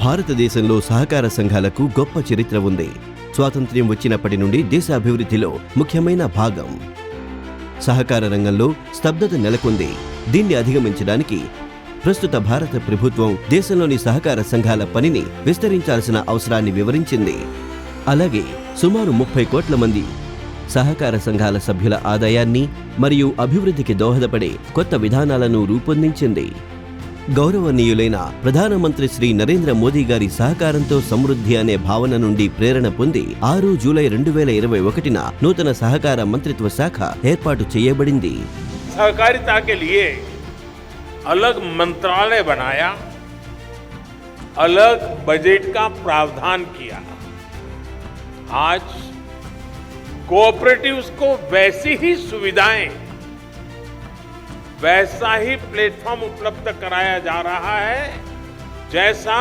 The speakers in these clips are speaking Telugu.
భారతదేశంలో సహకార సంఘాలకు గొప్ప చరిత్ర ఉంది. స్వాతంత్ర్యం వచ్చినప్పటి నుండి దేశ అభివృద్ధిలో ముఖ్యమైన భాగం. సహకార రంగంలో స్తబ్దత నెలకొంది. దీన్ని అధిగమించడానికి ప్రస్తుత భారత ప్రభుత్వం దేశంలోని సహకార సంఘాల పనిని విస్తరించాల్సిన అవసరాన్ని వివరించింది. అలాగే సుమారు 30 కోట్ల మంది సహకార సంఘాల సభ్యుల ఆదాయాన్ని మరియు అభివృద్ధికి దోహదపడే కొత్త విధానాలను రూపొందించింది. గౌరవనీయులైన ప్రధానమంత్రి శ్రీ నరేంద్ర మోదీ గారి సహకారంతో సమృద్ధి అనే భావన నుండి ప్రేరణ పొంది 6 జూలై 2021న నూతన సహకార మంత్రిత్వ శాఖ ఏర్పాటు చేయబడింది. सहकारिता के लिए अलग मंत्रालय बनाया, अलग बजट का प्रावधान किया. आज कोऑपरेटिव्स को वैसी ही सुविधाएं, वैसा ही प्लेटफॉर्म उपलब्ध कराया जा रहा है जैसा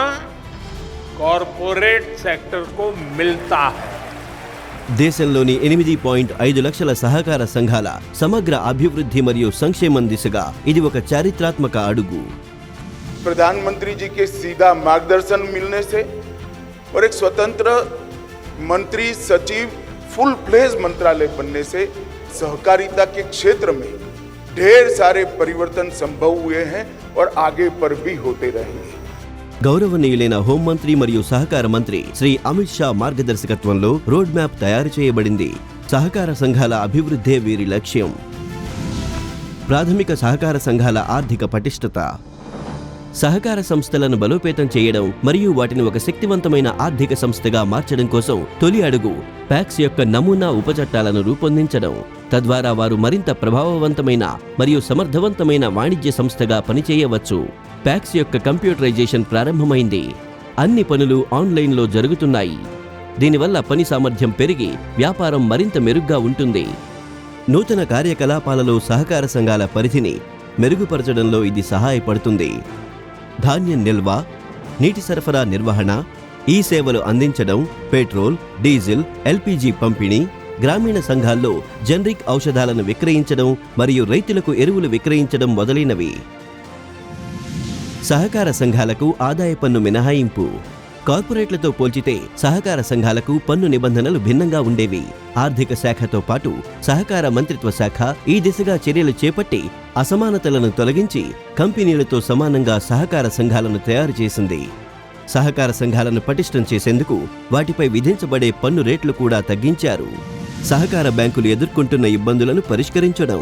कॉरपोरेट सेक्टर को मिलता है. దేశంలోని 8.5 లక్షల సహకార సంఘాల సమగ్ర అభివృద్ధి మరియు సంక్షేమం దిశగా ఇది ఒక చారిత్రాత్మక అడుగు. प्रधानमंत्री जी के सीधा मार्गदर्शन मिलने से और एक स्वतंत्र मंत्री सचिव फुल फ्लेज मंत्रालय बनने से सहकारिता के क्षेत्र में ढेर सारे परिवर्तन संभव हुए हैं और आगे पर भी होते रहेंगे. గౌరవనీయులైన హోంమంత్రి మరియు సహకార మంత్రి శ్రీ అమిత్ షా మార్గదర్శకత్వంలో రోడ్ మ్యాప్ తయారు చేయబడింది. సహకార సంఘాల అభివృద్ధే వీరి లక్ష్యం. ప్రాథమిక సహకార సంఘాల ఆర్థిక పటిష్టత, సహకార సంస్థలను బలోపేతం చేయడం మరియు వాటిని ఒక శక్తివంతమైన ఆర్థిక సంస్థగా మార్చడం కోసం తొలి అడుగు ప్యాక్స్ యొక్క నమూనా ఉపచట్టాలను రూపొందించడం. తద్వారా వారు మరింత ప్రభావవంతమైన మరియు సమర్థవంతమైన వాణిజ్య సంస్థగా పనిచేయవచ్చు. ప్యాక్స్ యొక్క కంప్యూటరైజేషన్ ప్రారంభమైంది. అన్ని పనులు ఆన్లైన్లో జరుగుతున్నాయి. దీనివల్ల పని సామర్థ్యం పెరిగి వ్యాపారం మరింత మెరుగ్గా ఉంటుంది. నూతన కార్యకలాపాలలో సహకార సంఘాల పరిధిని మెరుగుపరచడంలో ఇది సహాయపడుతుంది. ధాన్యం నిల్వ, నీటి సరఫరా నిర్వహణ, ఈ సేవలు అందించడం, పెట్రోల్, డీజిల్, ఎల్పీజీ పంపిణీ, గ్రామీణ సంఘాల్లో జనరిక్ ఔషధాలను విక్రయించడం మరియు రైతులకు ఎరువులు విక్రయించడం మొదలైనవి. సహకార సంఘాలకు ఆదాయ పన్ను మినహాయింపు. కార్పొరేట్లతో పోల్చితే సహకార సంఘాలకు పన్ను నిబంధనలు భిన్నంగా ఉండేవి. ఆర్థిక శాఖతో పాటు సహకార మంత్రిత్వ శాఖ ఈ దిశగా చర్యలు చేపట్టి అసమానతలను తొలగించి కంపెనీలతో సమానంగా సహకార సంఘాలను తయారు చేసింది. సహకార సంఘాలను పటిష్టం చేసేందుకు వాటిపై విధించబడే పన్ను రేట్లు కూడా తగ్గించారు. సహకార బ్యాంకులు ఎదుర్కొంటున్న ఇబ్బందులను పరిష్కరించడం.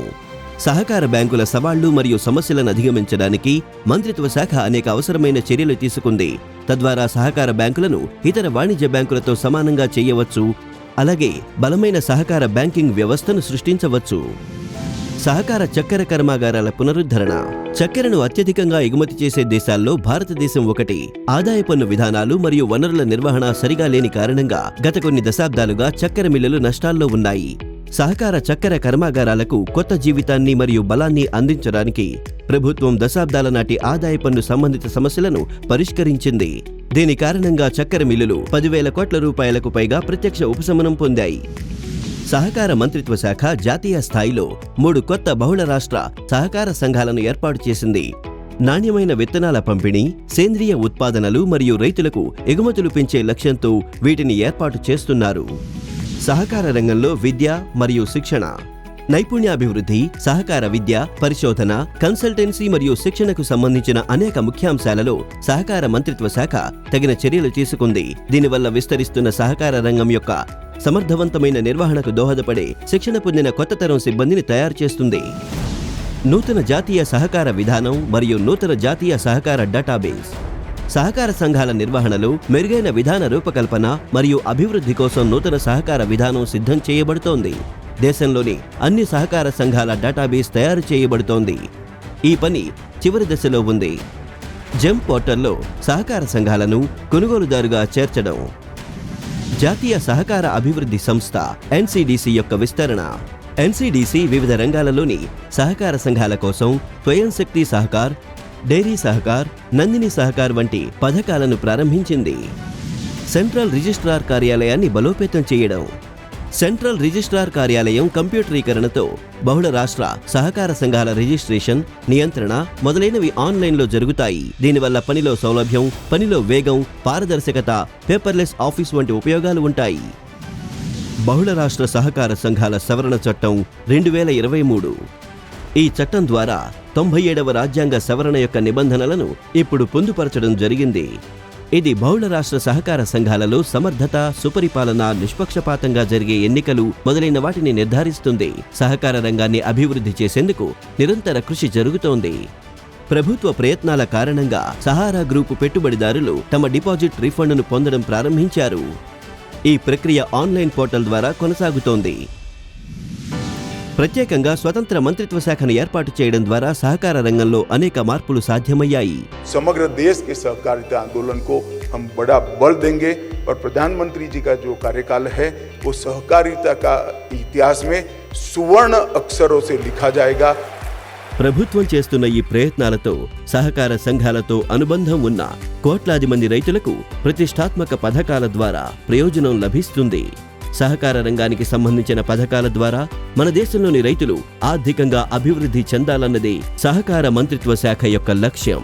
సహకార బ్యాంకుల సవాళ్లు మరియు సమస్యలను అధిగమించడానికి మంత్రిత్వ శాఖ అనేక అవసరమైన చర్యలు తీసుకుంది. తద్వారా సహకార బ్యాంకులను ఇతర వాణిజ్య బ్యాంకులతో సమానంగా చేయవచ్చు. అలాగే బలమైన సహకార బ్యాంకింగ్ వ్యవస్థను సృష్టించవచ్చు. సహకార చక్కెర కర్మాగారాల పునరుద్ధరణ. చక్కెరను అత్యధికంగా ఎగుమతి చేసే దేశాల్లో భారతదేశం ఒకటి. ఆదాయ పన్ను విధానాలు మరియు వనరుల నిర్వహణ సరిగా లేని కారణంగా గత కొన్ని దశాబ్దాలుగా చక్కెర మిల్లులు నష్టాల్లో ఉన్నాయి. సహకార చక్కెర కర్మాగారాలకు కొత్త జీవితాన్ని మరియు బలాన్ని అందించడానికి ప్రభుత్వం దశాబ్దాల నాటి ఆదాయ పన్ను సంబంధిత సమస్యలను పరిష్కరించింది. దీని కారణంగా చక్కెర మిల్లులు 10,000 కోట్ల రూపాయలకు పైగా ప్రత్యక్ష ఉపశమనం పొందాయి. సహకార మంత్రిత్వ శాఖ జాతీయ స్థాయిలో 3 కొత్త బహుళ రాష్ట్ర సహకార సంఘాలను ఏర్పాటు చేసింది. నాణ్యమైన విత్తనాల పంపిణీ, సేంద్రియ ఉత్పాదనలు మరియు రైతులకు ఎగుమతులు పెంచే లక్ష్యంతో వీటిని ఏర్పాటు చేస్తున్నారు. సహకార రంగంలో విద్య మరియు శిక్షణ. నైపుణ్యాభివృద్ధి, సహకార విద్య, పరిశోధన, కన్సల్టెన్సీ మరియు శిక్షణకు సంబంధించిన అనేక ముఖ్యాంశాలలో సహకార మంత్రిత్వ శాఖ తగిన చర్యలు తీసుకుంది. దీనివల్ల విస్తరిస్తున్న సహకార రంగం యొక్క సమర్థవంతమైన నిర్వహణకు దోహదపడే శిక్షణ పొందిన కొత్త తరం సిబ్బందిని తయారు చేస్తుంది. నూతన జాతీయ సహకార విధానం మరియు నూతన జాతీయ సహకార డేటాబేస్. సహకార సంఘాల నిర్వహణలో మెరుగైన విధాన రూపకల్పన మరియు అభివృద్ధి కోసం నూతన సహకార విధానం సిద్ధం చేయబడుతోంది. దేశంలోని అన్ని సహకార సంఘాల డేటాబేస్ తయారు చేయబడుతోంది. ఈ పని చివరి దశలో ఉంది. జెమ్ పోర్టల్లో సహకార సంఘాలను కొనుగోలుదారుగా చేర్చడం. జాతీయ సహకార అభివృద్ధి సంస్థ ఎన్సిడిసి యొక్క విస్తరణ. ఎన్సిడిసి వివిధ రంగాలలోని సహకార సంఘాల కోసం స్వయం శక్తి సహకార్, డైరీ సహకార్, నందిని సహకార్ వంటి పథకాలను ప్రారంభించింది. సెంట్రల్ రిజిస్ట్రార్ కార్యాలయాన్ని బలోపేతం చేయడం. సెంట్రల్ రిజిస్ట్రార్ కార్యాలయం కంప్యూటరీకరణతో బహుళ రాష్ట్ర సహకార సంఘాల రిజిస్ట్రేషన్, నియంత్రణ మొదలైనవి ఆన్లైన్లో జరుగుతాయి. దీనివల్ల పనిలో సౌలభ్యం, పనిలో వేగం, పారదర్శకత, పేపర్లెస్ ఆఫీస్ వంటి ఉపయోగాలు ఉంటాయి. బహుళ రాష్ట్ర సహకార సంఘాల సవరణ చట్టం 2023. ఈ చట్టం ద్వారా 97వ రాజ్యాంగ సవరణ యొక్క నిబంధనలను ఇప్పుడు పొందుపరచడం జరిగింది. ఇది బహుళ రాష్ట్ర సహకార సంఘాలలో సమర్థత, సుపరిపాలన, నిష్పక్షపాతంగా జరిగే ఎన్నికలు మొదలైన వాటిని నిర్ధారిస్తుంది. సహకార రంగాన్ని అభివృద్ధి చేసేందుకు నిరంతర కృషి జరుగుతోంది. ప్రభుత్వ ప్రయత్నాల కారణంగా సహారా గ్రూపు పెట్టుబడిదారులు తమ డిపాజిట్ రీఫండ్ను పొందడం ప్రారంభించారు. ఈ ప్రక్రియ ఆన్లైన్ పోర్టల్ ద్వారా కొనసాగుతోంది. ప్రత్యేకంగా స్వతంత్ర మంత్రిత్వ శాఖను ఏర్పాటు చేయడం ద్వారా సహకార రంగంలో అనేక మార్పులు సాధ్యమయ్యాయి. समग्र देश के सहकारिता आंदोलन को हम बड़ा बल देंगे और प्रधानमंत्री जी का जो कार्यकाल है वो सहकारिता का इतिहास में सुवर्ण अक्षरों से लिखा जाएगा. ప్రభుత్వం చేస్తున్న ఈ ప్రయత్నాలతో సహకార సంఘాలతో అనుబంధం ఉన్న కోట్లాది మంది రైతులకు ప్రతిష్టాత్మక పథకాల ద్వారా ప్రయోజనం లభిస్తుంది. సహకార రంగానికి సంబంధించిన పథకాల ద్వారా మన దేశంలోని రైతులు ఆర్థికంగా అభివృద్ధి చెందాలన్నదే సహకార మంత్రిత్వ శాఖ యొక్క లక్ష్యం.